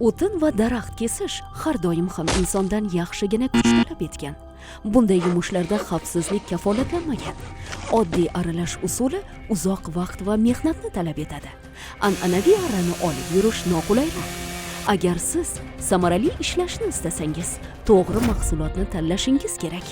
O'tin va daraxt kesish har doim ham insondan yaxshigina kuch talab etgan. Bunday yumushlarda xavfsizlik kafolatlanmagan. Oddiy aralash usuli uzoq vaqt va mehnatni talab etadi. An'anaviy arrani olib yurish noqulayroq. Agar siz samarali ishlashni istasangiz, to'g'ri mahsulotni tanlashingiz kerak.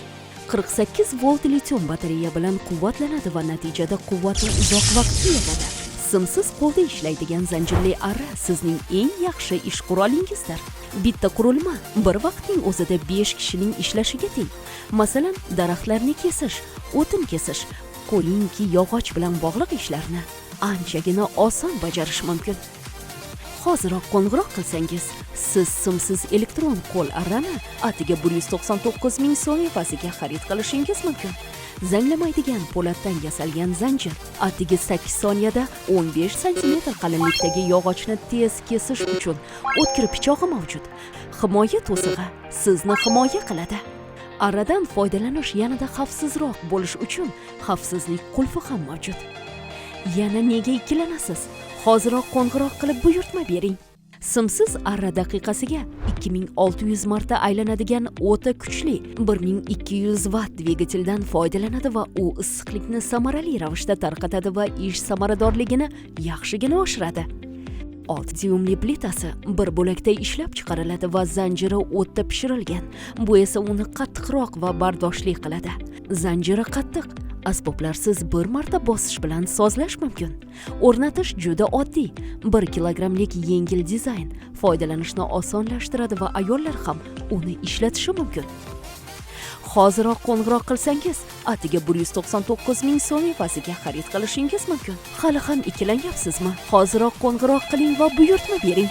48 volt litium batareya bilan quvvatlanadi va natijada quvvatni uzoq vaqtga yetadi. Simsiz qo'lda ishlaydigan zanjirli arra sizning eng yaxshi ish qurolingizdir. Bitta qurilma bir vaqtning o'zida 5 kishining ishlashiga teng. Masalan, daraxtlarni kesish, o'tin kesish, qo'lingki yog'och bilan bog'liq ishlarni anchagina oson bajarish mumkin. Hoziroq qo'ng'iroq qilsangiz, siz simsiz elektron qo'l arrani atiga 199 ming so'm evaziga xarid qilishingiz mumkin. Zanglamaydigan po'latdan yasalgan zanjir atiga 8 soniyada 15 sm qalinlikdagi yog'ochni tez kesish uchun o'tkir pichog'i mavjud. Himoya to'sig'i sizni himoya qiladi. Arradan foydalanish yanada xavfsizroq bo'lish uchun xavfsizlik qulfi ham mavjud. Yana nega ikkilanasiz? Hoziroq qo'ng'iroq qilib buyurtma bering. Simsiz arra daqiqasiga 2600 marta aylanadigan o'ta kuchli 1200 vatt dvigateldan foydalanadi va u issiqlikni samarali ravishda tarqatadi va ish samaradorligini yaxshigina oshiradi. 6 dyumli plitasi bir bo'lakda ishlab chiqariladi va zanjiri o'tda pishirilgan. Bu esa uni qattiqroq va bardoshli qiladi. Zanjiri qattiq, asboblarsiz bir marta bosish bilan sozlash mumkin. O'rnatish juda oddiy. 1 kilogramlik yengil dizayn foydalanishni osonlashtiradi va ayollar ham uni ishlatishi mumkin. Hoziroq qo'ng'iroq qilsangiz, atiga 199 ming so'm evaziga xarid qilishingiz mumkin. Hali ham ikkilanyapsizmi? Hoziroq qo'ng'iroq qiling va buyurtma bering.